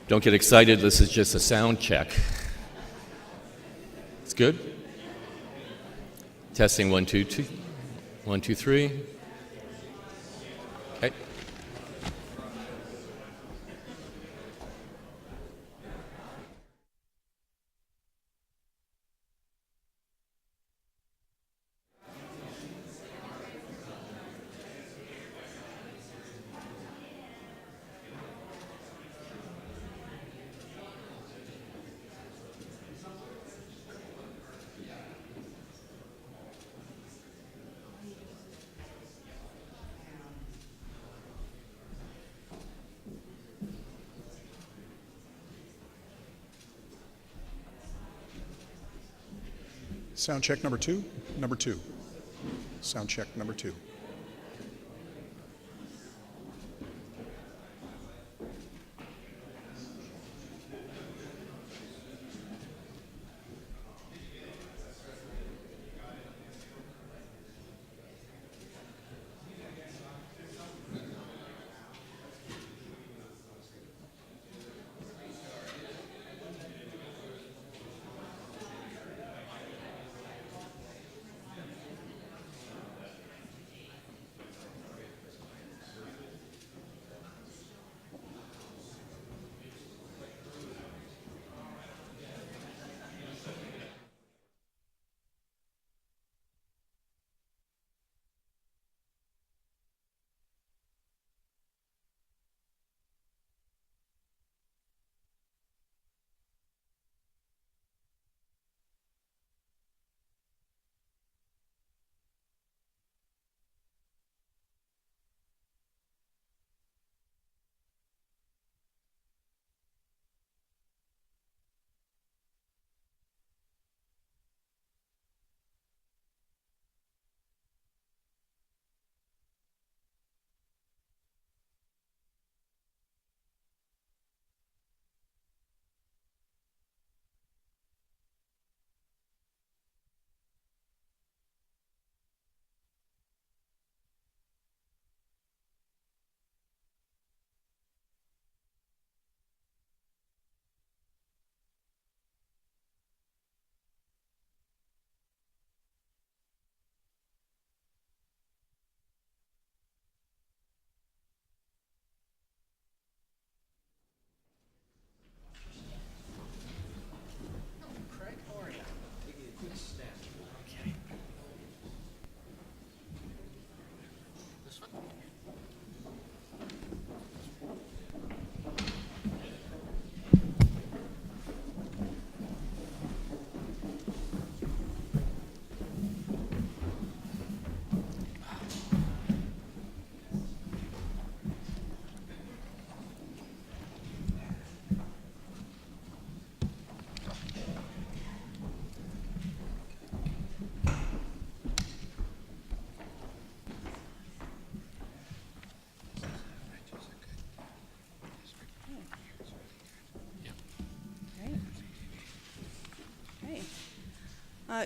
Don't get excited, this is just a sound check. It's good? Testing 1, 2, 2. 1, 2, 3. Okay. Sound check number 2. Number 2. Sound check number 2.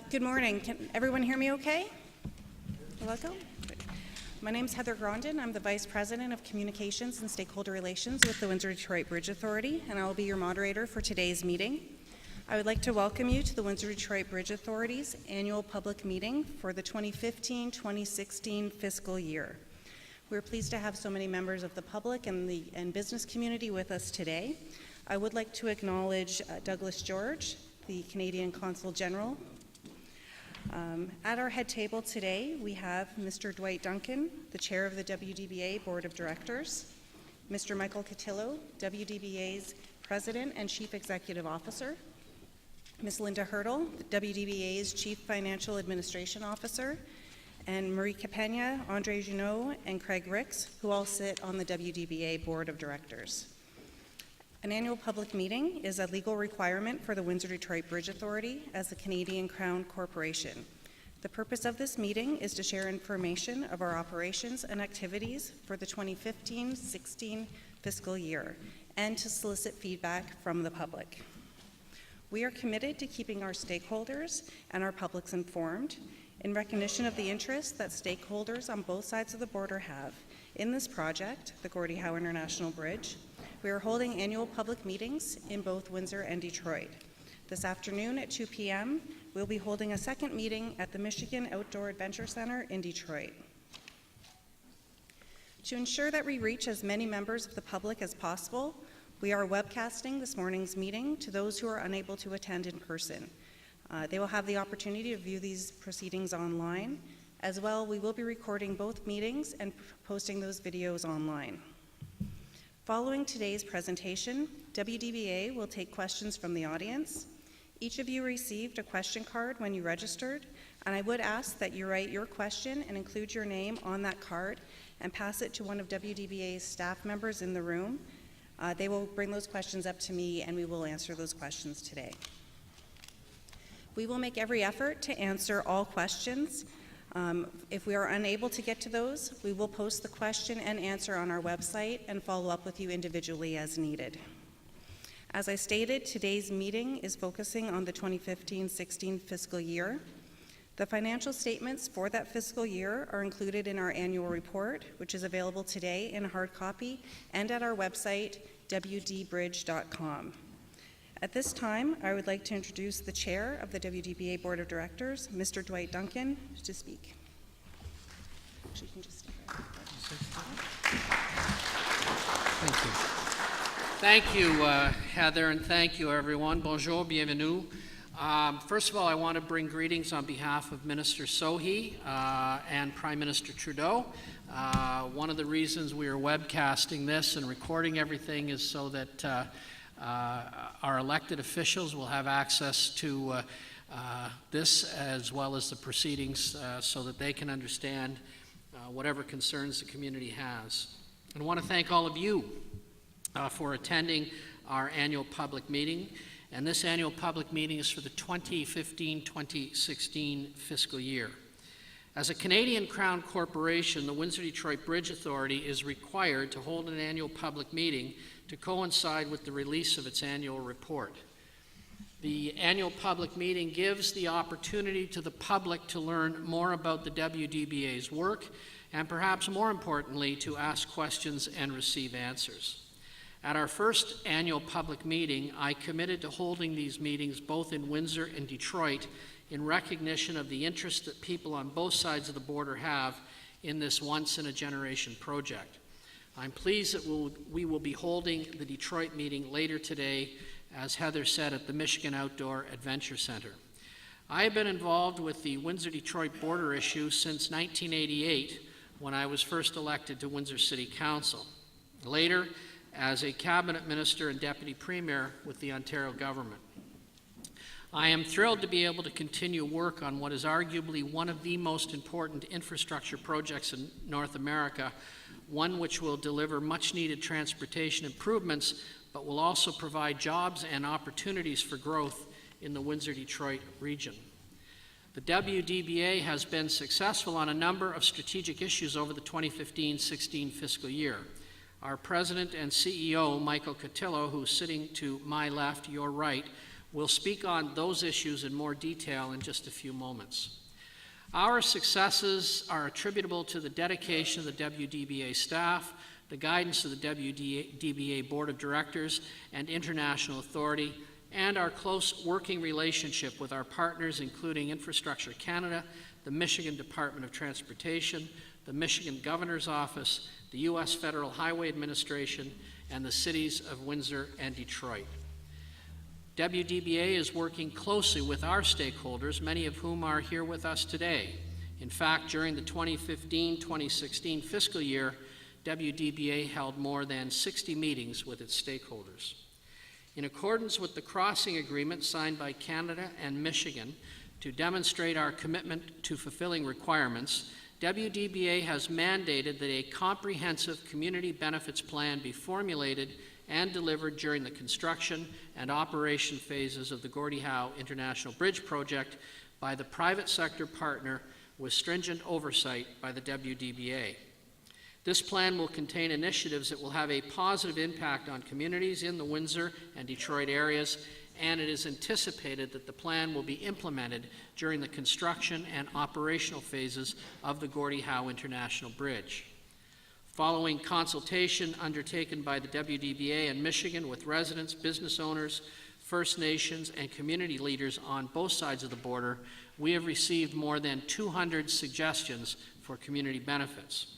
Good morning. Can everyone hear me okay? Welcome. My name is Heather Grondin. I'm the Vice President of Communications and Stakeholder Relations with the Windsor-Detroit Bridge Authority, and I will be your moderator for today's meeting. I would like to welcome you to the Windsor-Detroit Bridge Authority's annual public meeting for the 2015-2016 fiscal year. We're pleased to have so many members of the public and business community with us today. I would like to acknowledge Douglas George, the Canadian Consul General. At our head table today, we have Mr. Dwight Duncan, the Chair of the Wdba Board of Directors, Mr. Michael Cotillo, Wdba's President and Chief Executive Officer, Ms. Linda Hurdle, Wdba's Chief Financial Administration Officer, and Marie Capena, Andre Junot, and Craig Ricks, who all sit on the Wdba Board of Directors. An annual public meeting is a legal requirement for the Windsor-Detroit Bridge Authority as a Canadian Crown Corporation. The purpose of this meeting is to share information of our operations and activities for the 2015-16 fiscal year and to solicit feedback from the public. We are committed to keeping our stakeholders and our publics informed in recognition of the interest that stakeholders on both sides of the border have in this project, the Gordie Howe International Bridge, we are holding annual public meetings in both Windsor and Detroit. This afternoon at 2 p.m., we'll be holding a second meeting at the Michigan Outdoor Adventure Center in Detroit. To ensure that we reach as many members of the public as possible, we are webcasting this morning's meeting to those who are unable to attend in person. They will have the opportunity to view these proceedings online. As well, we will be recording both meetings and posting those videos online. Following today's presentation, WDBA will take questions from the audience. Each of you received a question card when you registered, and I would ask that you write your question and include your name on that card and pass it to one of WDBA's staff members in the room. They will bring those questions up to me and we will answer those questions today. We will make every effort to answer all questions. If we are unable to get to those, we will post the question and answer on our website and follow up with you individually as needed. As I stated, today's meeting is focusing on the 2015-16 fiscal year. The financial statements for that fiscal year are included in our annual report, which is available today in hard copy and at our website, wdbridge.com. At this time, I would like to introduce the chair of the WDBA Board of Directors, Mr. Dwight Duncan, to speak. Actually, you can just stay right there. Thank you. Thank you, Heather, and thank you, everyone. Bonjour, bienvenue. First of all, I want to bring greetings on behalf of Minister Sohi and Prime Minister Trudeau. One of the reasons we are webcasting this and recording everything is so that our elected officials will have access to this as well as the proceedings so that they can understand whatever concerns the community has. And I want to thank all of you for attending our annual public meeting. And this annual public meeting is for the 2015-2016 fiscal year. As a Canadian Crown Corporation, the Windsor-Detroit Bridge Authority is required to hold an annual public meeting to coincide with the release of its annual report. The annual public meeting gives the opportunity to the public to learn more about the WDBA's work and perhaps more importantly, to ask questions and receive answers. At our first annual public meeting, I committed to holding these meetings both in Windsor and Detroit in recognition of the interest that people on both sides of the border have in this once-in-a-generation project. I'm pleased that we will be holding the Detroit meeting later today, as Heather said, at the Michigan Outdoor Adventure Center. I have been involved with the Windsor-Detroit border issue since 1988, when I was first elected to Windsor City Council. Later, as a cabinet minister and deputy premier with the Ontario government. I am thrilled to be able to continue work on what is arguably one of the most important infrastructure projects in North America, one which will deliver much needed transportation improvements, but will also provide jobs and opportunities for growth in the Windsor-Detroit region. The WDBA has been successful on a number of strategic issues over the 2015-16 fiscal year. Our President and CEO, Michael Cotillo, who's sitting to my left, your right, will speak on those issues in more detail in just a few moments. Our successes are attributable to the dedication of the WDBA staff, the guidance of the WDBA Board of Directors and International Authority, and our close working relationship with our partners, including Infrastructure Canada, the Michigan Department of Transportation, the Michigan Governor's Office, the U.S. Federal Highway Administration, and the cities of Windsor and Detroit. WDBA is working closely with our stakeholders, many of whom are here with us today. In fact, during the 2015-2016 fiscal year, WDBA held more than 60 meetings with its stakeholders. In accordance with the crossing agreement signed by Canada and Michigan to demonstrate our commitment to fulfilling requirements, WDBA has mandated that a comprehensive community benefits plan be formulated and delivered during the construction and operation phases of the Gordie Howe International Bridge project by the private sector partner with stringent oversight by the WDBA. This plan will contain initiatives that will have a positive impact on communities in the Windsor and Detroit areas, and it is anticipated that the plan will be implemented during the construction and operational phases of the Gordie Howe International Bridge. Following consultation undertaken by the WDBA in Michigan with residents, business owners, First Nations, and community leaders on both sides of the border, we have received more than 200 suggestions for community benefits.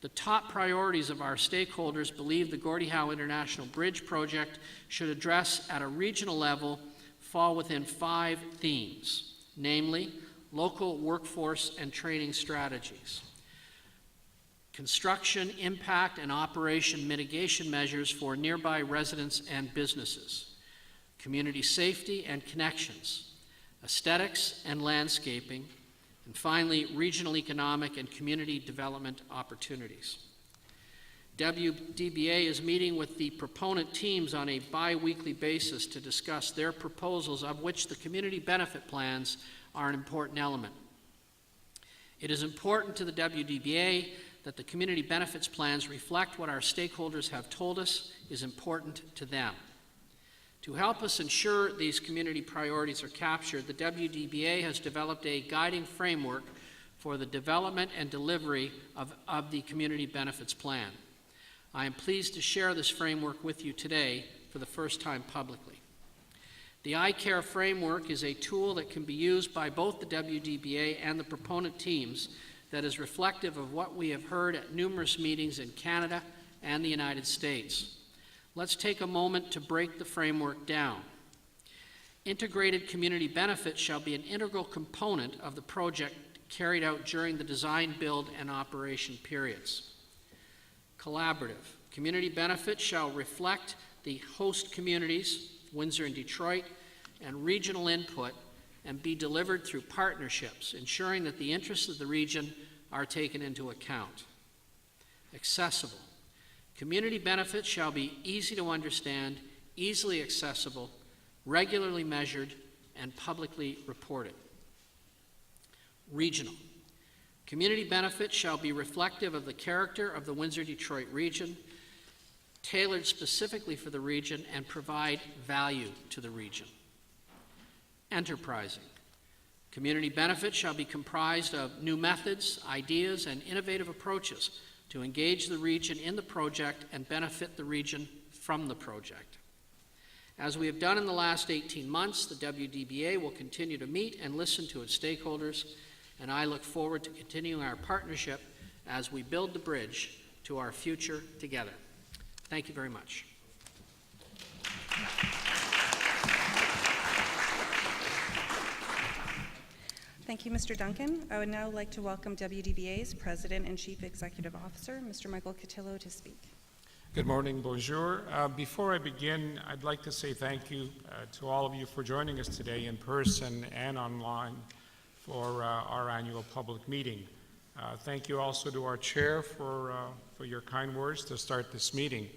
The top priorities of our stakeholders believe the Gordie Howe International Bridge project should address at a regional level fall within 5 themes, namely local workforce and training strategies, construction impact and operation mitigation measures for nearby residents and businesses, community safety and connections, aesthetics and landscaping, and finally, regional economic and community development opportunities. WDBA is meeting with the proponent teams on a bi-weekly basis to discuss their proposals, of which the community benefit plans are an important element. It is important to the WDBA that the community benefits plans reflect what our stakeholders have told us is important to them. To help us ensure these community priorities are captured, the WDBA has developed a guiding framework for the development and delivery of the community benefits plan. I am pleased to share this framework with you today for the first time publicly. The iCare framework is a tool that can be used by both the WDBA and the proponent teams that is reflective of what we have heard at numerous meetings in Canada and the United States. Let's take a moment to break the framework down. Integrated community benefits shall be an integral component of the project carried out during the design, build, and operation periods. Collaborative. Community benefits shall reflect the host communities, Windsor and Detroit, and regional input, and be delivered through partnerships, ensuring that the interests of the region are taken into account. Accessible. Community benefits shall be easy to understand, easily accessible, regularly measured, and publicly reported. Regional. Community benefits shall be reflective of the character of the Windsor-Detroit region, tailored specifically for the region, and provide value to the region. Enterprising. Community benefits shall be comprised of new methods, ideas, and innovative approaches to engage the region in the project and benefit the region from the project. As we have done in the last 18 months, the WDBA will continue to meet and listen to its stakeholders, and I look forward to continuing our partnership as we build the bridge to our future together. Thank you very much. Thank you, Mr. Duncan. I would now like to welcome WDBA's President and Chief Executive Officer, Mr. Michael Cotillo, to speak. Good morning, bonjour. Before I begin, I'd like to say thank you to all of you for joining us today in person and online for our annual public meeting. Thank you also to our chair for your kind words to start this meeting.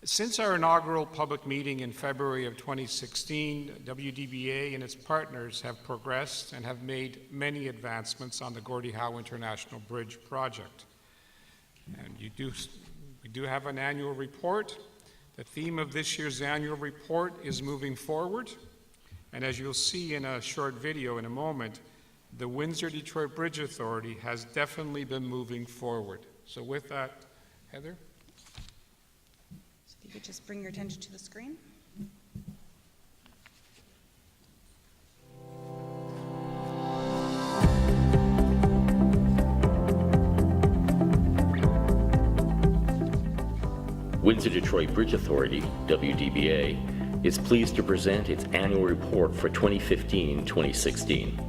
Since our inaugural public meeting in February of 2016, WDBA and its partners have progressed and have made many advancements on the Gordie Howe International Bridge project. And we do have an annual report. The theme of this year's annual report is moving forward. And as you'll see in a short video in a moment, the Windsor-Detroit Bridge Authority has definitely been moving forward. So with that, Heather? So if you could just bring your attention to the screen. Windsor-Detroit Bridge Authority, WDBA, is pleased to present its annual report for 2015-2016.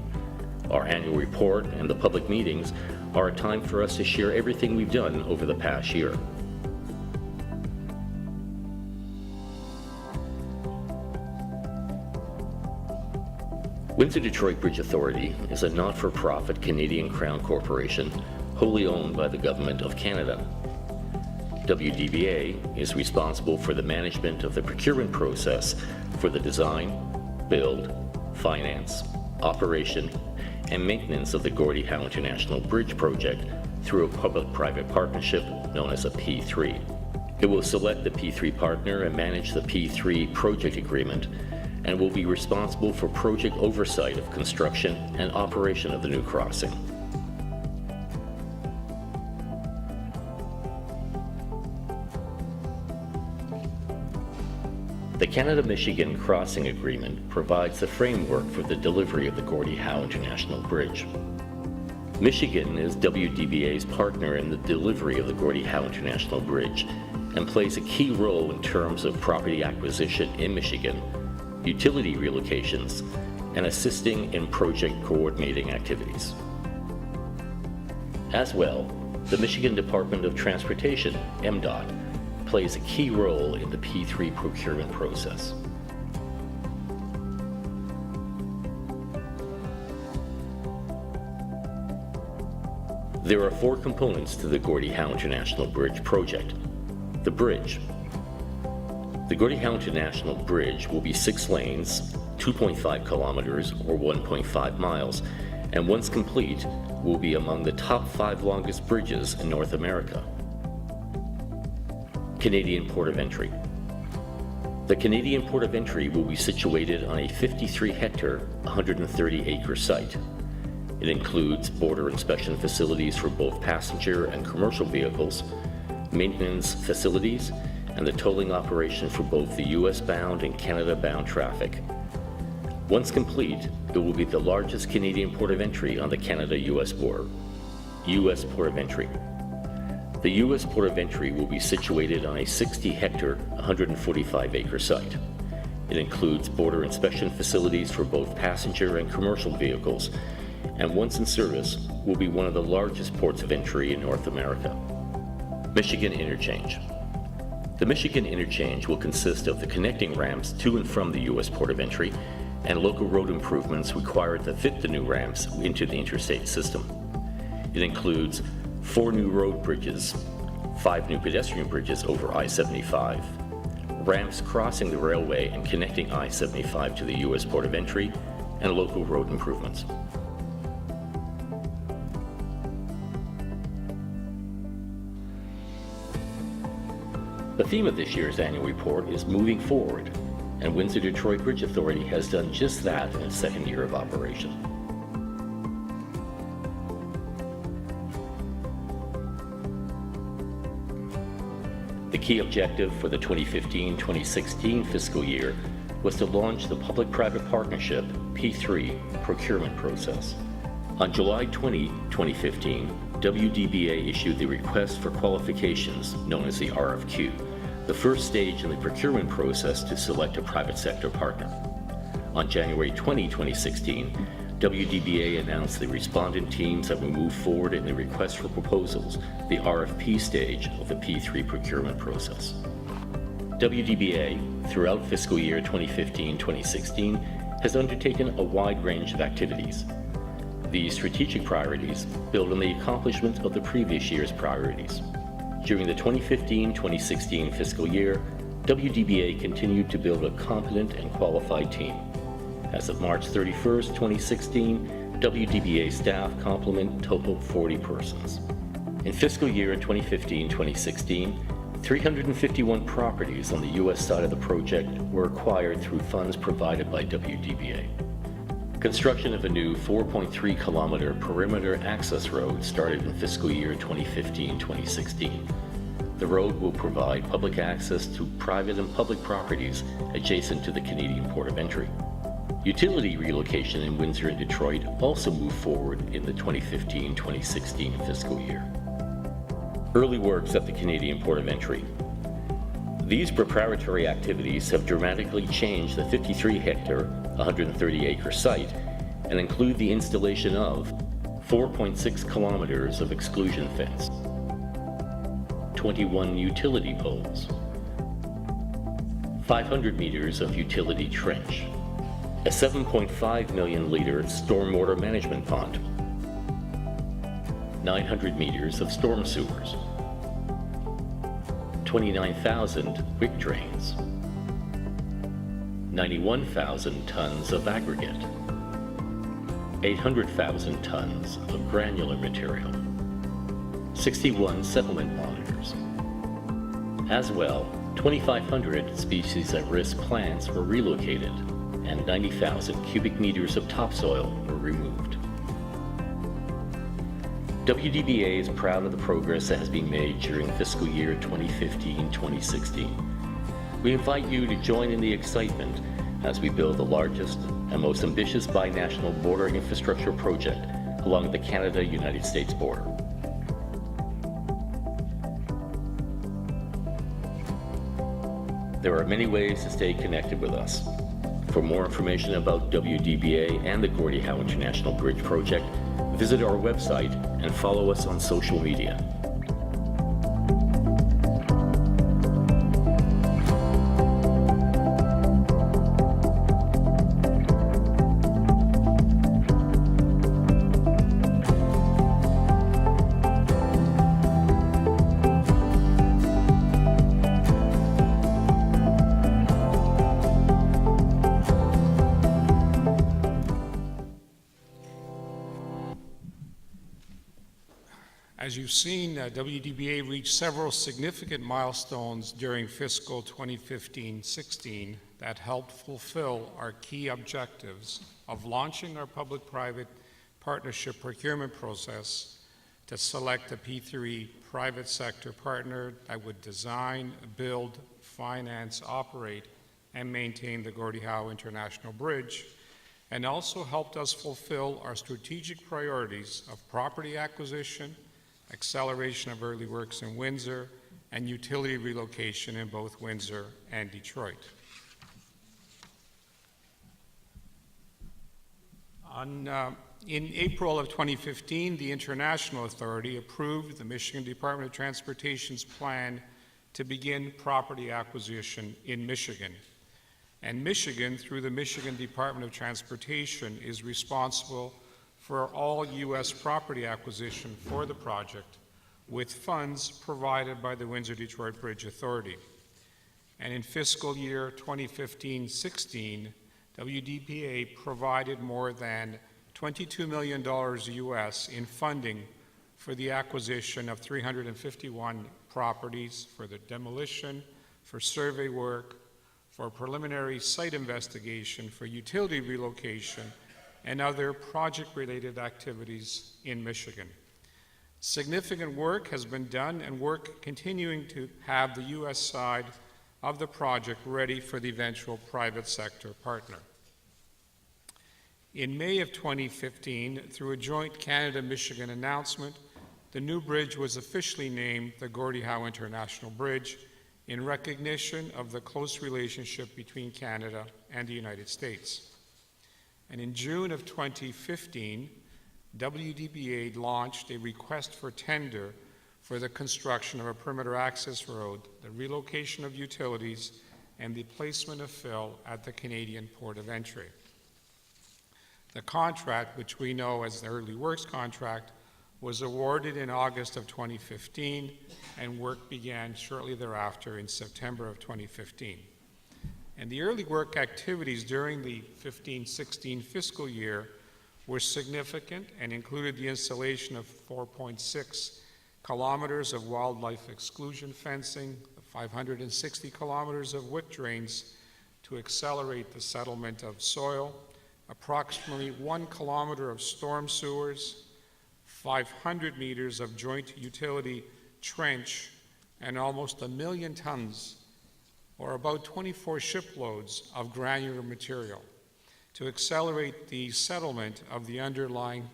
Our annual report and the public meetings are a time for us to share everything we've done over the past year. Windsor-Detroit Bridge Authority is a not-for-profit Canadian Crown corporation wholly owned by the Government of Canada. WDBA is responsible for the management of the procurement process for the design, build, finance, operation, and maintenance of the Gordie Howe International Bridge project through a public-private partnership known as a P3. It will select the P3 partner and manage the P3 project agreement, and will be responsible for project oversight of construction and operation of the new crossing. The Canada-Michigan Crossing Agreement provides the framework for the delivery of the Gordie Howe International Bridge. Michigan is WDBA's partner in the delivery of the Gordie Howe International Bridge and plays a key role in terms of property acquisition in Michigan, utility relocations, and assisting in project coordinating activities. As well, the Michigan Department of Transportation, MDOT, plays a key role in the P3 procurement process. There are 4 components to the Gordie Howe International Bridge project. The bridge. The Gordie Howe International Bridge will be 6 lanes, 2.5 kilometers or 1.5 miles, and once complete, will be among the top 5 longest bridges in North America. Canadian Port of Entry. The Canadian Port of Entry will be situated on a 53-hectare, 130-acre site. It includes border inspection facilities for both passenger and commercial vehicles, maintenance facilities, and the tolling operation for both the U.S.-bound and Canada-bound traffic. Once complete, it will be the largest Canadian port of entry on the Canada-U.S. border. U.S. Port of Entry. The U.S. Port of Entry will be situated on a 60-hectare, 145-acre site. It includes border inspection facilities for both passenger and commercial vehicles, and once in service, will be one of the largest ports of entry in North America. Michigan Interchange. The Michigan Interchange will consist of the connecting ramps to and from the U.S. Port of Entry and local road improvements required to fit the new ramps into the interstate system. It includes 4 new road bridges, 5 new pedestrian bridges over I-75, ramps crossing the railway and connecting I-75 to the U.S. Port of Entry, and local road improvements. The theme of this year's annual report is Moving Forward, and Windsor-Detroit Bridge Authority has done just that in its 2nd year of operation. The key objective for the 2015-2016 fiscal year was to launch the Public-Private Partnership P3 procurement process. On July 20, 2015, Wdba issued the Request for Qualifications, known as the RFQ, the first stage in the procurement process to select a private sector partner. On January 20, 2016, Wdba announced the respondent teams that will move forward in the Request for Proposals, the RFP stage of the P3 procurement process. Wdba, throughout fiscal year 2015-2016, has undertaken a wide range of activities. These strategic priorities build on the accomplishment of the previous year's priorities. During the 2015-2016 fiscal year, Wdba continued to build a competent and qualified team. As of March 31st, 2016, Wdba staff complement totaled 40 persons. In fiscal year 2015-2016, 351 properties on the U.S. side of the project were acquired through funds provided by Wdba. Construction of a new 4.3-kilometer perimeter access road started in fiscal year 2015-2016. The road will provide public access to private and public properties adjacent to the Canadian Port of Entry. Utility relocation in Windsor and Detroit also moved forward in the 2015-2016 fiscal year. Early works at the Canadian Port of Entry. These preparatory activities have dramatically changed the 53-hectare, 130-acre site and include the installation of 4.6 kilometers of exclusion fence, 21 utility poles, 500 meters of utility trench, a 7.5 million liter stormwater management pond, 900 meters of storm sewers, 29,000 quick drains, 91,000 tons of aggregate, 800,000 tons of granular material, 61 settlement monitors. As well, 2,500 species at risk plants were relocated and 90,000 cubic meters of topsoil were removed. Wdba is proud of the progress that has been made during fiscal year 2015-2016. We invite you to join in the excitement as we build the largest and most ambitious binational border infrastructure project along the Canada-United States border. There are many ways to stay connected with us. For more information about WDBA and the Gordie Howe International Bridge Project, visit our website and follow us on social media. As you've seen, WDBA reached several significant milestones during fiscal 2015-16 that helped fulfill our key objectives of launching our public-private partnership procurement process to select a P3 private sector partner that would design, build, finance, operate, and maintain the Gordie Howe International Bridge, and also helped us fulfill our strategic priorities of property acquisition, acceleration of early works in Windsor, and utility relocation in both Windsor and Detroit. In April of 2015, the International Authority approved the Michigan Department of Transportation's plan to begin property acquisition in Michigan. And Michigan, through the Michigan Department of Transportation, is responsible for all U.S. property acquisition for the project, with funds provided by the Windsor-Detroit Bridge Authority. And in fiscal year 2015-16, WDBA provided more than $22 million U.S. in funding for the acquisition of 351 properties, for the demolition, for survey work, for preliminary site investigation, for utility relocation, and other project-related activities in Michigan. Significant work has been done and work continuing to have the U.S. side of the project ready for the eventual private sector partner. In May of 2015, through a joint Canada-Michigan announcement, the new bridge was officially named the Gordie Howe International Bridge in recognition of the close relationship between Canada and the United States. And in June of 2015, WDBA launched a request for tender for the construction of a perimeter access road, the relocation of utilities, and the placement of fill at the Canadian port of entry. The contract, which we know as the Early Works contract, was awarded in August of 2015, and work began shortly thereafter in September of 2015. And the early work activities during the 15-16 fiscal year were significant and included the installation of 4.6 kilometers of wildlife exclusion fencing, 560 kilometers of wick drains to accelerate the settlement of soil, approximately 1 kilometer of storm sewers, 500 meters of joint utility trench, and almost 1 million tons, or about 24 shiploads of granular material to accelerate the settlement of the underlying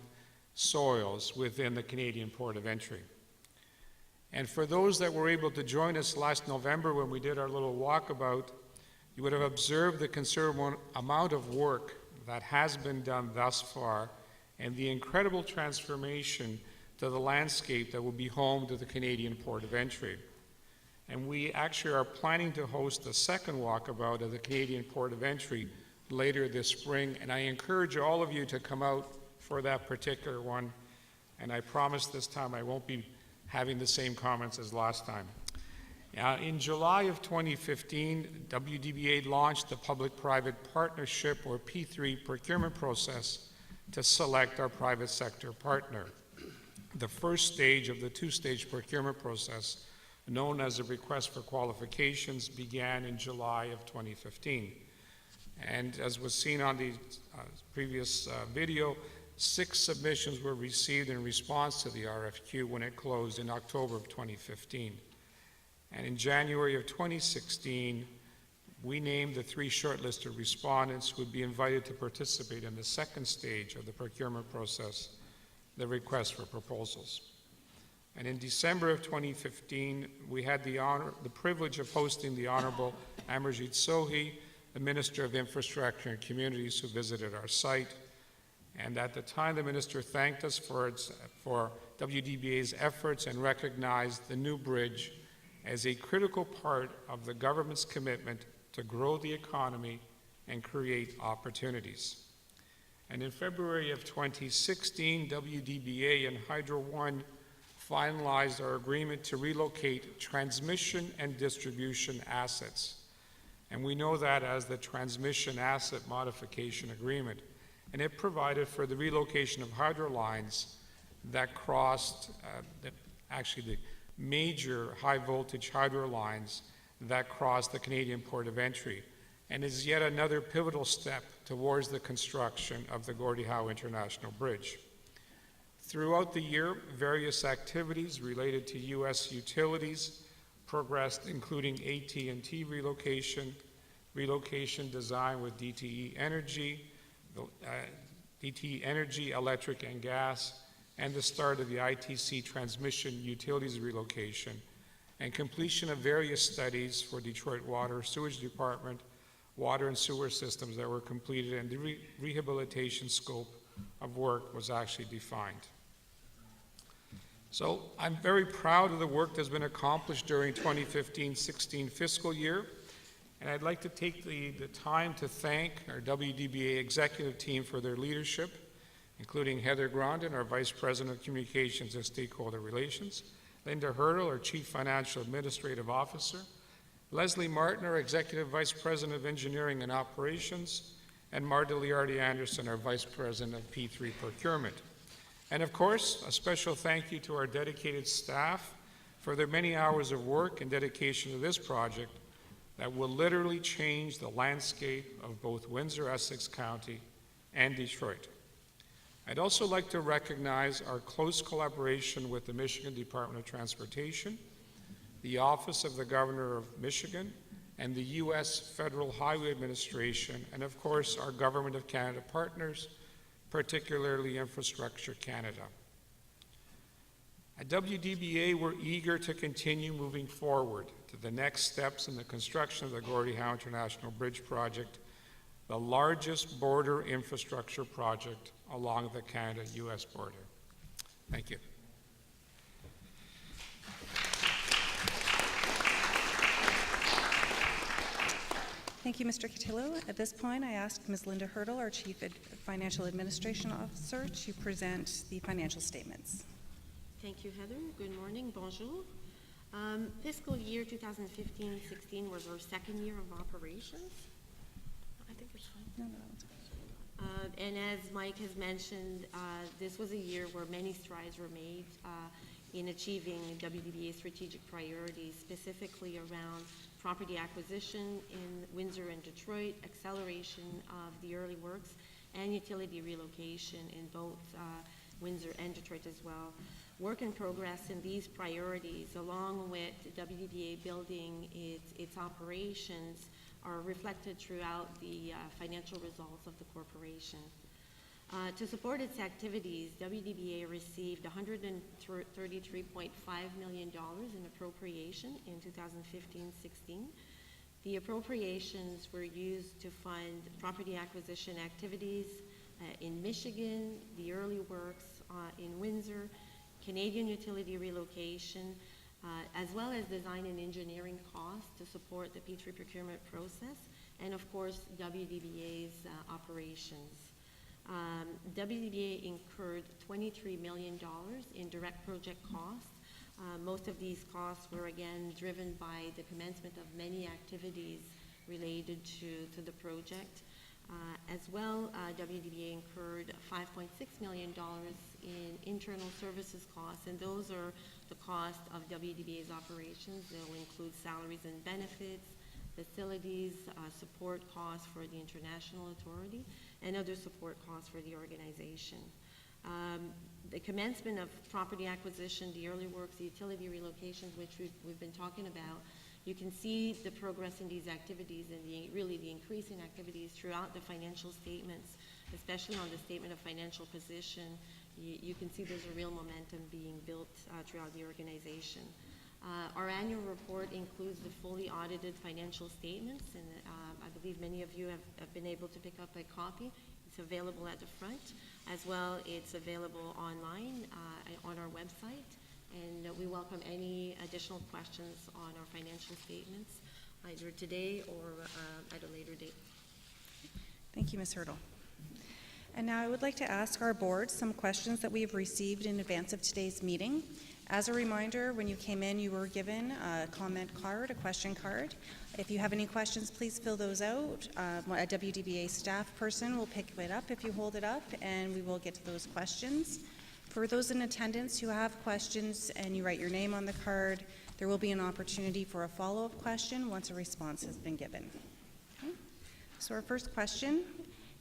soils within the Canadian port of entry. And for those that were able to join us last November when we did our little walkabout, you would have observed the considerable amount of work that has been done thus far and the incredible transformation to the landscape that will be home to the Canadian port of entry. And we actually are planning to host a second walkabout of the Canadian port of entry later this spring, and I encourage all of you to come out for that particular one, and I promise this time I won't be having the same comments as last time. In July of 2015, WDBA launched the Public-Private Partnership, or P3, procurement process to select our private sector partner. The first stage of the two-stage procurement process, known as a request for qualifications, began in July of 2015. And as was seen on the previous video, 6 submissions were received in response to the RFQ when it closed in October of 2015. And in January of 2016, we named the 3 shortlisted respondents who would be invited to participate in the second stage of the procurement process, the request for proposals. And in December of 2015, we had the privilege of hosting the Honorable Amarjeet Sohi, the Minister of Infrastructure and Communities, who visited our site. And at the time, the Minister thanked us for WDBA's efforts and recognized the new bridge as a critical part of the government's commitment to grow the economy and create opportunities. And in February of 2016, WDBA and Hydro One finalized our agreement to relocate transmission and distribution assets. And we know that as the Transmission Asset Modification Agreement. And it provided for the relocation of hydro lines that crossed, the major high voltage hydro lines that crossed the Canadian port of entry, and is yet another pivotal step towards the construction of the Gordie Howe International Bridge. Throughout the year, various activities related to U.S. utilities progressed, including AT&T relocation design with DTE Energy, DTE Energy, Electric and Gas, and the start of the ITC transmission utilities relocation, and completion of various studies for Detroit Water, Sewage Department, water and sewer systems that were completed, and the rehabilitation scope of work was actually defined. So I'm very proud of the work that's been accomplished during 2015-16 fiscal year, and I'd like to take the time to thank our WDBA executive team for their leadership, including Heather Grondin, our Vice President of Communications and Stakeholder Relations, Linda Hurdle, our Chief Financial Administrative Officer, Leslie Martin, our Executive Vice President of Engineering and Operations, and Marta Liardi Anderson, our Vice President of P3 Procurement. And of course, a special thank you to our dedicated staff for their many hours of work and dedication to this project that will literally change the landscape of both Windsor-Essex County and Detroit. I'd also like to recognize our close collaboration with the Michigan Department of Transportation, the Office of the Governor of Michigan, and the U.S. Federal Highway Administration, and of course our Government of Canada partners, particularly Infrastructure Canada. At WDBA, we're eager to continue moving forward to the next steps in the construction of the Gordie Howe International Bridge project, the largest border infrastructure project along the Canada-U.S. border. Thank you. Thank you, Mr. Cotillo. At this point, I ask Ms. Linda Hurdle, our Chief Financial Administration Officer, to present the financial statements. Thank you, Heather. Good morning. Bonjour. Fiscal year 2015-16 was our second year of operations. I think it's fine. No, that's good. And as Mike has mentioned, this was a year where many strides were made in achieving WDBA's strategic priorities, specifically around property acquisition in Windsor and Detroit, acceleration of the early works, and utility relocation in both Windsor and Detroit as well. Work in progress in these priorities, along with WDBA building its operations, are reflected throughout the financial results of the corporation. To support its activities, WDBA received $133.5 million in appropriation in 2015-16. The appropriations were used to fund property acquisition activities in Michigan, the early works in Windsor, Canadian utility relocation, as well as design and engineering costs to support the P3 procurement process, and of course, WDBA's operations. WDBA incurred $23 million in direct project costs. Most of these costs were again driven by the commencement of many activities related to the project. As well, WDBA incurred $5.6 million in internal services costs, and those are the cost of WDBA's operations. They'll include salaries and benefits, facilities, support costs for the International Authority, and other support costs for the organization. The commencement of property acquisition, the early works, the utility relocations, which we've been talking about, You can see the progress in these activities and really the increase in activities throughout the financial statements, especially on the statement of financial position. You can see there's a real momentum being built throughout the organization. Our annual report includes the fully audited financial statements, and I believe many of you have been able to pick up a copy. It's available at the front. As well, it's available online on our website, and we welcome any additional questions on our financial statements, either today or at a later date. Thank you, Ms. Hurdle. And now I would like to ask our board some questions that we have received in advance of today's meeting. As a reminder, when you came in, you were given a comment card, a question card. If you have any questions, please fill those out. A WDBA staff person will pick it up if you hold it up, and we will get to those questions. For those in attendance who have questions and you write your name on the card, there will be an opportunity for a follow-up question once a response has been given. Okay. So our first question,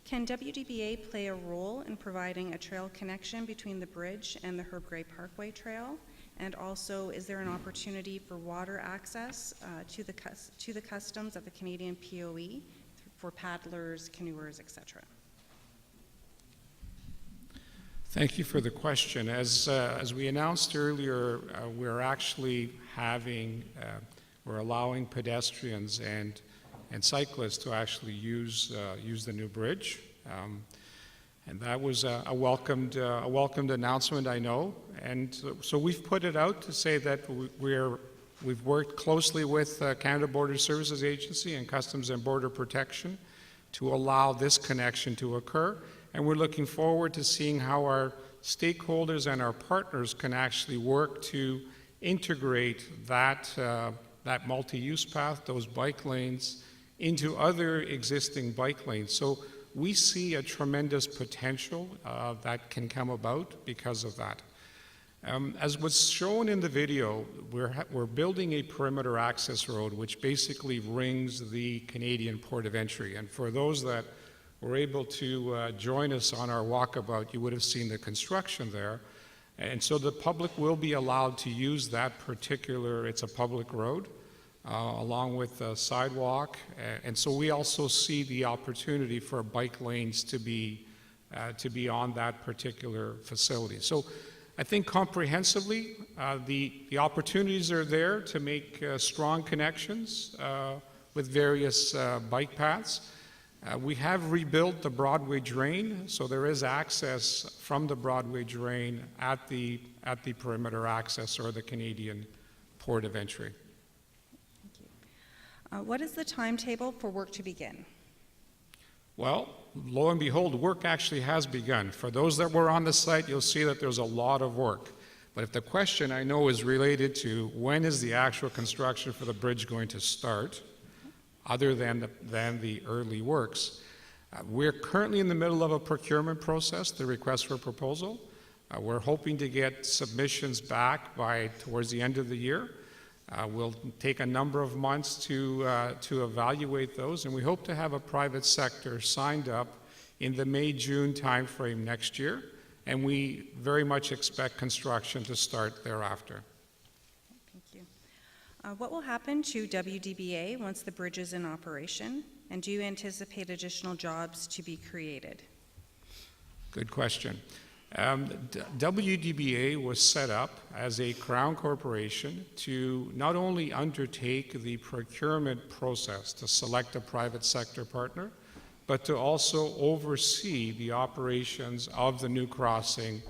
can WDBA play a role in providing a trail connection between the bridge and the Herb Gray Parkway Trail? And also, is there an opportunity for water access to the customs of the Canadian POE for paddlers, canoers, etc.? Thank you for the question. As we announced earlier, we're actually we're allowing pedestrians and cyclists to actually use the new bridge. And that was a welcomed announcement, I know. And so we've put it out to say that we've worked closely with Canada Border Services Agency and Customs and Border Protection to allow this connection to occur. And we're looking forward to seeing how our stakeholders and our partners can actually work to integrate that multi-use path, those bike lanes, into other existing bike lanes. So we see a tremendous potential that can come about because of that. As was shown in the video, we're building a perimeter access road which basically rings the Canadian port of entry. And for those that were able to join us on our walkabout, you would have seen the construction there. And so the public will be allowed to use that particular, it's a public road, along with the sidewalk. And so we also see the opportunity for bike lanes to be on that particular facility. So I think comprehensively, the opportunities are there to make strong connections with various bike paths. We have rebuilt the Broadway drain, so there is access from the Broadway drain at the perimeter access or the Canadian port of entry. What is the timetable for work to begin? Well, lo and behold, work actually has begun. For those that were on the site, you'll see that there's a lot of work. But if the question I know is related to when is the actual construction for the bridge going to start, other than the early works, we're currently in the middle of a procurement process, the request for proposal. We're hoping to get submissions back towards the end of the year. We'll take a number of months to evaluate those, and we hope to have a private sector signed up in the May-June timeframe next year, and we very much expect construction to start thereafter. Thank you. What will happen to WDBA once the bridge is in operation, and do you anticipate additional jobs to be created? Good question. WDBA was set up as a Crown corporation to not only undertake the procurement process to select a private sector partner, but to also oversee the operations of the new crossing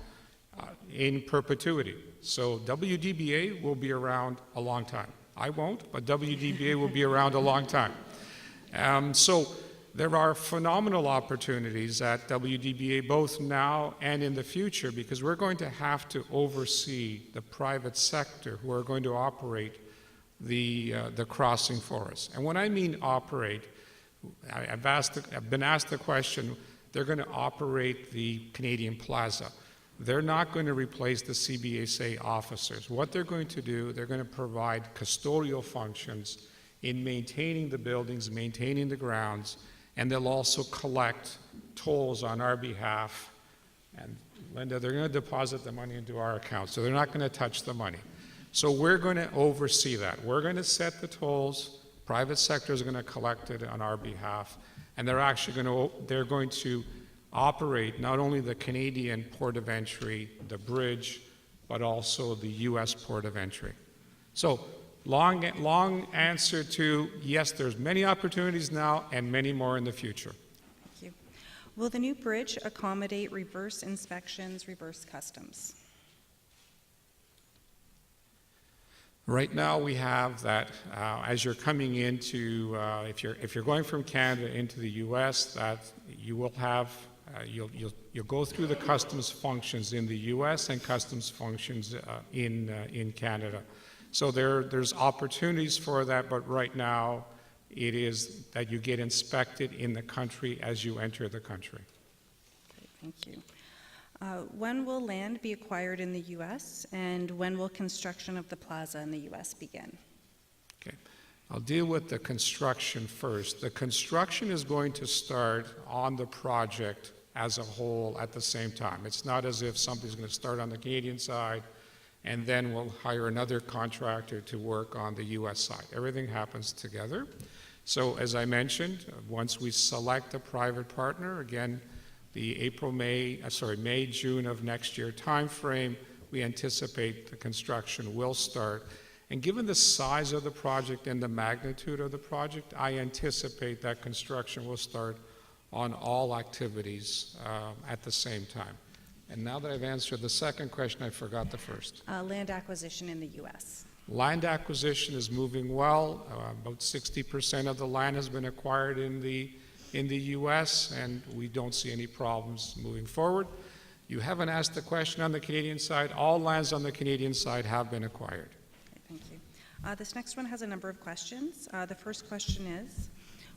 in perpetuity. So WDBA will be around a long time. I won't, but WDBA will be around a long time. So there are phenomenal opportunities at WDBA both now and in the future, because we're going to have to oversee the private sector who are going to operate the crossing for us. And when I mean operate, I've been asked the question, they're going to operate the Canadian Plaza. They're not going to replace the CBSA officers. What they're going to do, they're going to provide custodial functions in maintaining the buildings, maintaining the grounds, and they'll also collect tolls on our behalf. And Linda, they're going to deposit the money into our account, so they're not going to touch the money. So we're going to oversee that. We're going to set the tolls. Private sector is going to collect it on our behalf, and they're going to operate not only the Canadian port of entry, the bridge, but also the U.S. port of entry. So long answer to yes, there's many opportunities now and many more in the future. Thank you. Will the new bridge accommodate reverse inspections, reverse customs? Right now, we have that as you're coming into, if you're going from Canada into the U.S., that you will have, you'll go through the customs functions in the U.S. and customs functions in Canada. So there's opportunities for that, but right now, it is that you get inspected in the country as you enter the country. Great, thank you. When will land be acquired in the U.S., and when will construction of the plaza in the U.S. begin? Okay, I'll deal with the construction first. The construction is going to start on the project as a whole at the same time. It's not as if somebody's going to start on the Canadian side and then we'll hire another contractor to work on the U.S. side. Everything happens together. So as I mentioned, once we select a private partner, again, the May, June of next year timeframe, we anticipate the construction will start. And given the size of the project and the magnitude of the project, I anticipate that construction will start on all activities at the same time. And now that I've answered the second question, I forgot the first. Land acquisition in the U.S. Land acquisition is moving well. About 60% of the land has been acquired in the U.S., and we don't see any problems moving forward. You haven't asked the question on the Canadian side. All lands on the Canadian side have been acquired. Okay, thank you. This next one has a number of questions. The first question is,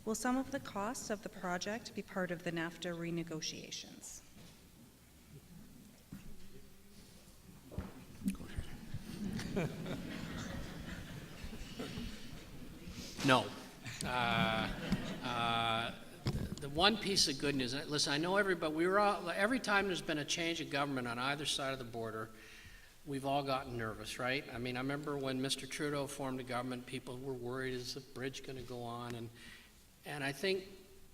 will some of the costs of the project be part of the NAFTA renegotiations? Go ahead. No. The one piece of good news, listen, I know everybody, every time there's been a change of government on either side of the border, we've all gotten nervous, right? I mean, I remember when Mr. Trudeau formed a government, people were worried, is the bridge going to go on? And I think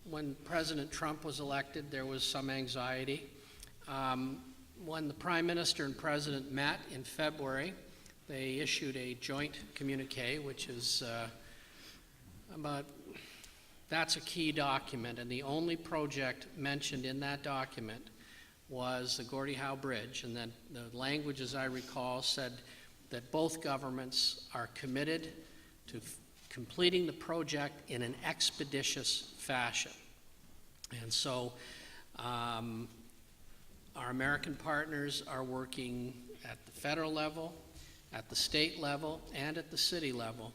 when President Trump was elected, there was some anxiety. When the Prime Minister and President met in February, they issued a joint communique, which is that's a key document, and the only project mentioned in that document was the Gordie Howe Bridge, and then the language, as I recall, said that both governments are committed to completing the project in an expeditious fashion. And so our American partners are working at the federal level, at the state level, and at the city level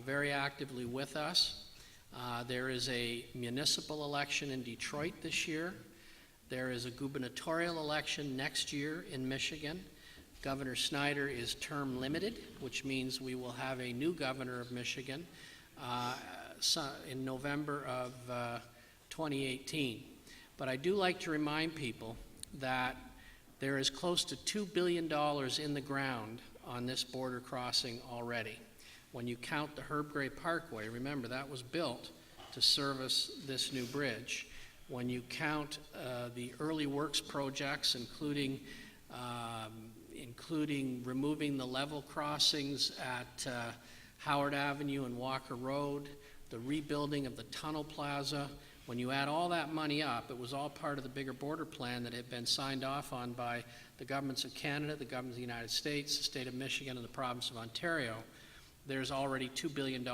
very actively with us. There is a municipal election in Detroit this year. There is a gubernatorial election next year in Michigan. Governor Snyder is term limited, which means we will have a new governor of Michigan in November of 2018. But I do like to remind people that there is close to $2 billion in the ground on this border crossing already. When you count the Herb Gray Parkway, remember that was built to service this new bridge. When you count the early works projects, including removing the level crossings at Howard Avenue and Walker Road, the rebuilding of the Tunnel Plaza, when you add all that money up, it was all part of the bigger border plan that had been signed off on by the governments of Canada, the government of the United States, the state of Michigan, and the province of Ontario. There's already $2 billion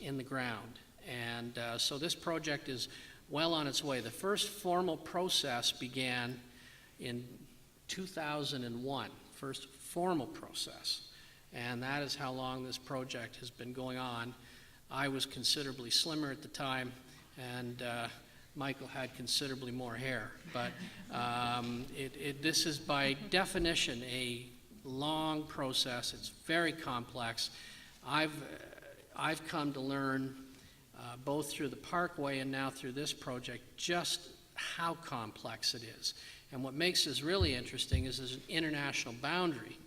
in the ground. And so this project is well on its way. The first formal process began in 2001, first formal process. And that is how long this project has been going on. I was considerably slimmer at the time, and Michael had considerably more hair. But this is by definition a long process. It's very complex. I've come to learn both through the Parkway and now through this project just how complex it is. And what makes this really interesting is there's an international boundary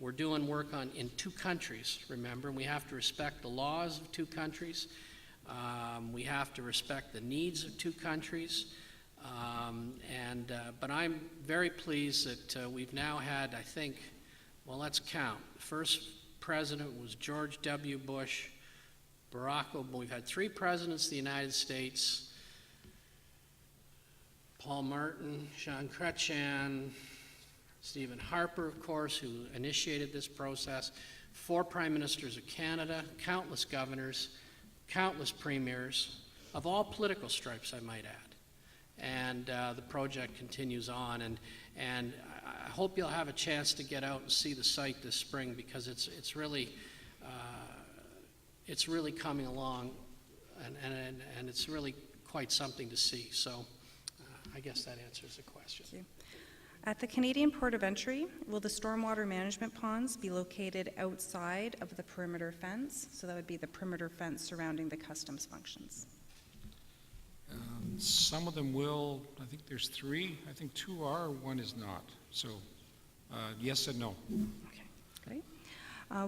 We're doing work in two countries, remember, and we have to respect the laws of two countries. We have to respect the needs of two countries. But I'm very pleased that we've now had, I think, well, let's count. The first president was George W. Bush, Barack Obama. We've had 3 presidents of the United States, Paul Martin, Jean Chrétien, Stephen Harper, of course, who initiated this process, 4 prime ministers of Canada, countless governors, countless premiers, of all political stripes, I might add. And the project continues on, and I hope you'll have a chance to get out and see the site this spring, because it's really coming along, and it's really quite something to see. So I guess that answers the question. Thank you. At the Canadian Port of Entry, will the stormwater management ponds be located outside of the perimeter fence? So that would be the perimeter fence surrounding the customs functions. Some of them will. I think there's 3. I think 2 are, 1 is not. So yes and no. Okay, great.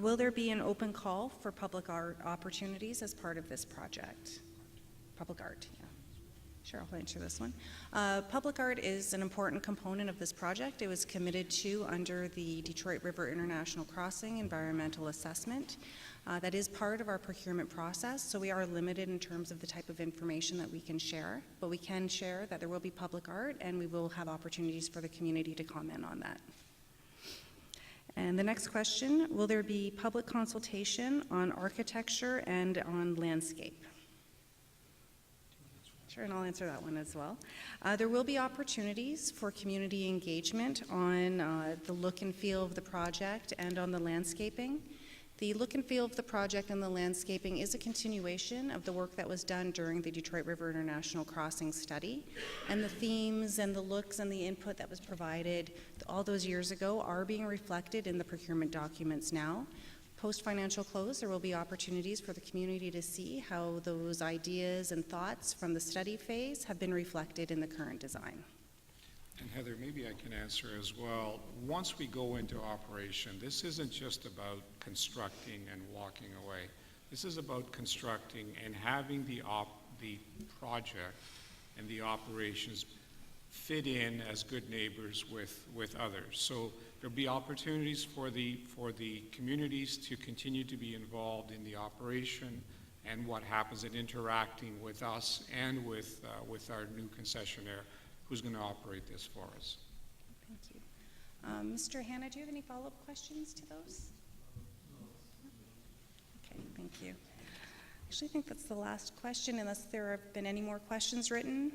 Will there be an open call for public art opportunities as part of this project? Public art, yeah. Sure, I'll answer this one. Public art is an important component of this project. It was committed to under the Detroit River International Crossing environmental assessment. That is part of our procurement process, so we are limited in terms of the type of information that we can share, but we can share that there will be public art, and we will have opportunities for the community to comment on that. And the next question, will there be public consultation on architecture and on landscape? Sure, and I'll answer that one as well. There will be opportunities for community engagement on the look and feel of the project and on the landscaping. The look and feel of the project and the landscaping is a continuation of the work that was done during the Detroit River International Crossing study. And the themes and the looks and the input that was provided all those years ago are being reflected in the procurement documents now. Post-financial close, there will be opportunities for the community to see how those ideas and thoughts from the study phase have been reflected in the current design. And Heather, maybe I can answer as well. Once we go into operation, this isn't just about constructing and walking away. This is about constructing and having the project and the operations fit in as good neighbors with others. So there'll be opportunities for the communities to continue to be involved in the operation and what happens in interacting with us and with our new concessionaire who's going to operate this for us. Thank you. Mr. Hanna, do you have any follow-up questions to those? Okay, thank you. Actually, I think that's the last question, unless there have been any more questions written.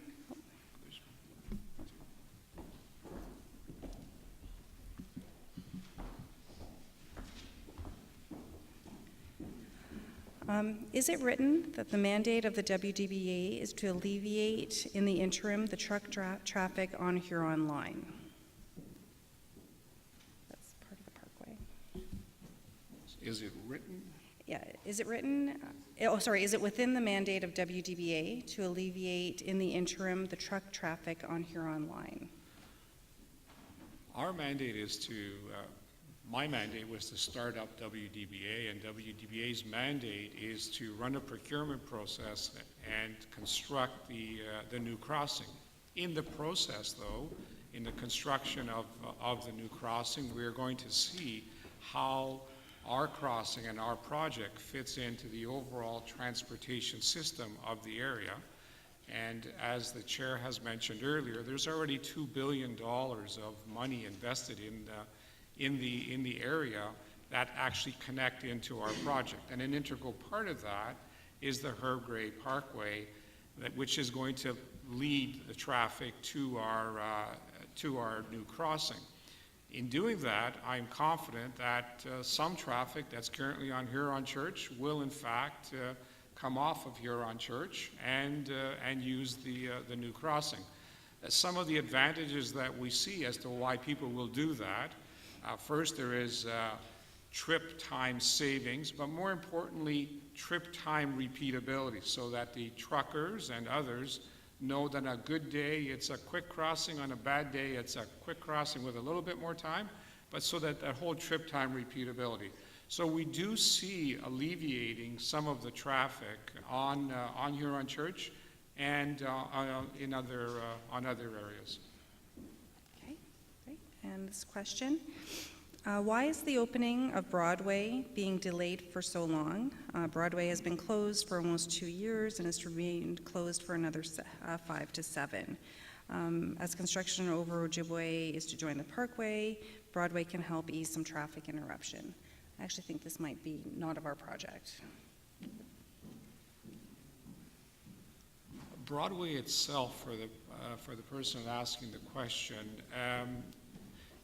Is it written that the mandate of the WDBA is to alleviate in the interim the truck traffic on Huron Line? That's part of the parkway. Is it written? Yeah, is it written, is it within the mandate of WDBA to alleviate in the interim the truck traffic on Huron Line? Our mandate is to, my mandate was to start up WDBA, and WDBA's mandate is to run a procurement process and construct the new crossing. In the process, though, in the construction of the new crossing, we are going to see how our crossing and our project fits into the overall transportation system of the area. And as the chair has mentioned earlier, there's already $2 billion of money invested in the area that actually connect into our project. And an integral part of that is the Herb Gray Parkway, which is going to lead the traffic to our new crossing. In doing that, I'm confident that some traffic that's currently on Huron Church will in fact come off of Huron Church and use the new crossing. Some of the advantages that we see as to why people will do that, first there is trip time savings, but more importantly, trip time repeatability, so that the truckers and others know that on a good day it's a quick crossing, on a bad day it's a quick crossing with a little bit more time, but so that that whole trip time repeatability. So we do see alleviating some of the traffic on Huron Church and on other areas. Okay, great. And this question, why is the opening of Broadway being delayed for so long? Broadway has been closed for almost 2 years and has remained closed for another 5 to 7. As construction over Ojibwe is to join the Parkway, Broadway can help ease some traffic interruption. I actually think this might be not of our project. Broadway itself, for the person asking the question,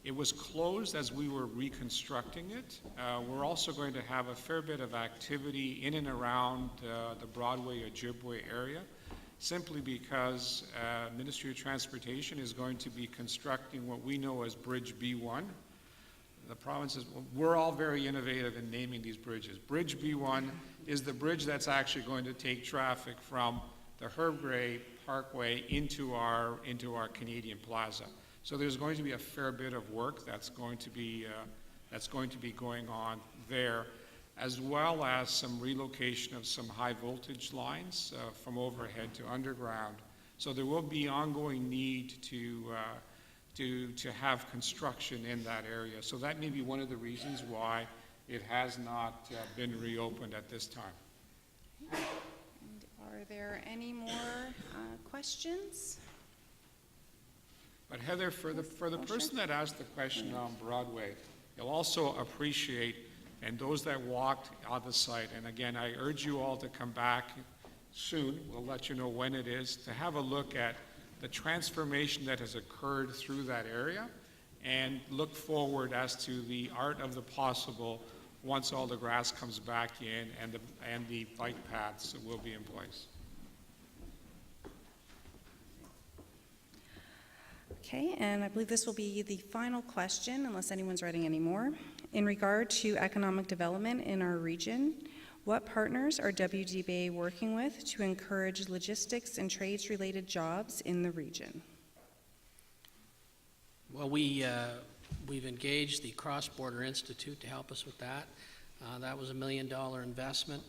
it was closed as we were reconstructing it. We're also going to have a fair bit of activity in and around the Broadway Ojibwe area, simply because Ministry of Transportation is going to be constructing what we know as Bridge B1. The province is, we're all very innovative in naming these bridges. Bridge B1 is the bridge that's actually going to take traffic from the Herb Gray Parkway into our Canadian Plaza. So there's going to be a fair bit of work that's going to be going on there, as well as some relocation of some high voltage lines from overhead to underground. So there will be ongoing need to have construction in that area. So that may be one of the reasons why it has not been reopened at this time. And are there any more questions? But Heather, for the person that asked the question on Broadway, you'll also appreciate, and those that walked on the site, and again, I urge you all to come back soon, we'll let you know when it is, to have a look at the transformation that has occurred through that area and look forward as to the art of the possible once all the grass comes back in and the bike paths will be in place. Okay, and I believe this will be the final question, unless anyone's writing any more. In regard to economic development in our region, what partners are Wdba working with to encourage logistics and trades-related jobs in the region? Well, we've engaged the Cross Border Institute to help us with that. That was $1 million investment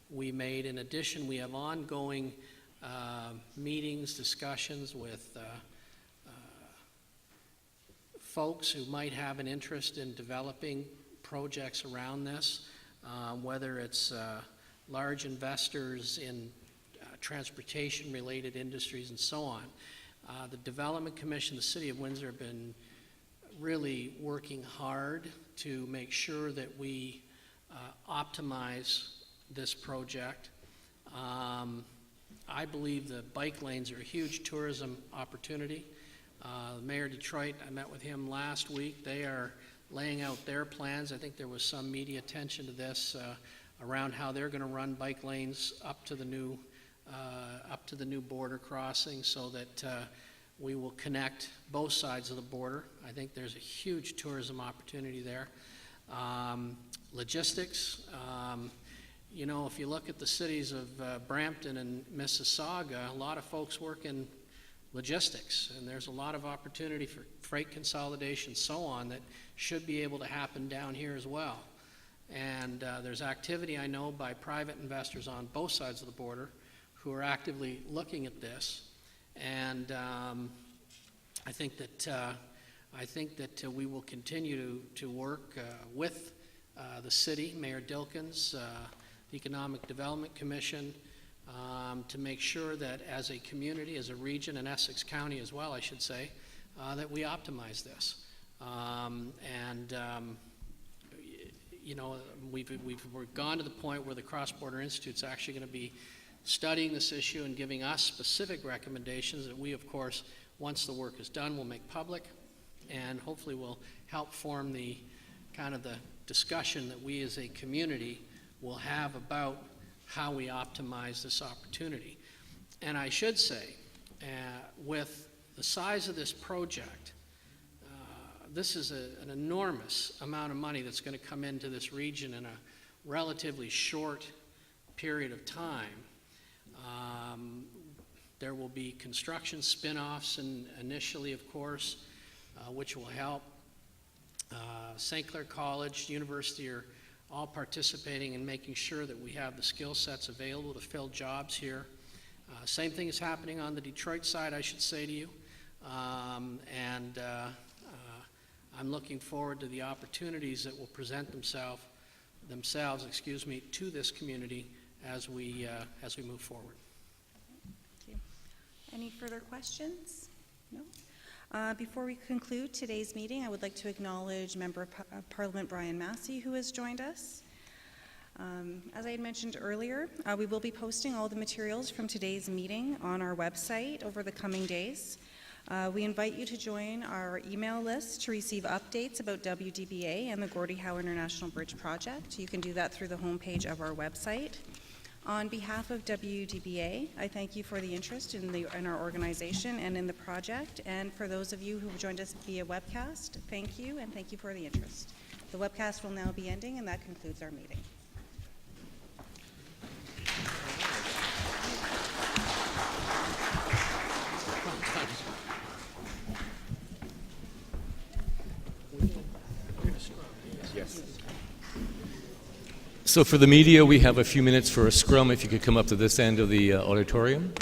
we made. In addition, we have ongoing meetings, discussions with folks who might have an interest in developing projects around this, whether it's large investors in transportation-related industries and so on. The Development Commission, the City of Windsor, have been really working hard to make sure that we optimize this project. I believe the bike lanes are a huge tourism opportunity. Mayor Detroit, I met with him last week. They are laying out their plans. I think there was some media attention to this around how they're going to run bike lanes up to the new border crossing, so that we will connect both sides of the border. I think there's a huge tourism opportunity there. Logistics. You know, if you look at the cities of Brampton and Mississauga, a lot of folks work in logistics, and there's a lot of opportunity for freight consolidation, so on, that should be able to happen down here as well. And there's activity, I know, by private investors on both sides of the border who are actively looking at this. And I think that we will continue to work with the city, Mayor Dilkins, the Economic Development Commission, to make sure that as a community, as a region, and Essex County as well, I should say, that we optimize this. You know, we've gone to the point where the Cross Border Institute's actually going to be studying this issue and giving us specific recommendations that we, of course, once the work is done, will make public, and hopefully will help form the kind of the discussion that we as a community will have about how we optimize this opportunity. And I should say, with the size of this project, this is an enormous amount of money that's going to come into this region in a relatively short period of time. There will be construction spin-offs, and initially, of course, which will help. St. Clair College, University are all participating in making sure that we have the skill sets available to fill jobs here. Same thing is happening on the Detroit side, I should say to you. I'm looking forward to the opportunities that will present themselves, to this community as we move forward. Thank you. Any further questions? No? Before we conclude today's meeting, I would like to acknowledge Member of Parliament Brian Massey, who has joined us. As I had mentioned earlier, we will be posting all the materials from today's meeting on our website over the coming days. We invite you to join our email list to receive updates about WDBA and the Gordie Howe International Bridge Project. You can do that through the homepage of our website. On behalf of WDBA, I thank you for the interest in our organization and in the project. And for those of you who have joined us via webcast, thank you, and thank you for the interest. The webcast will now be ending, and that concludes our meeting. So for the media, we have a few minutes for a scrum. If you could come up to this end of the auditorium.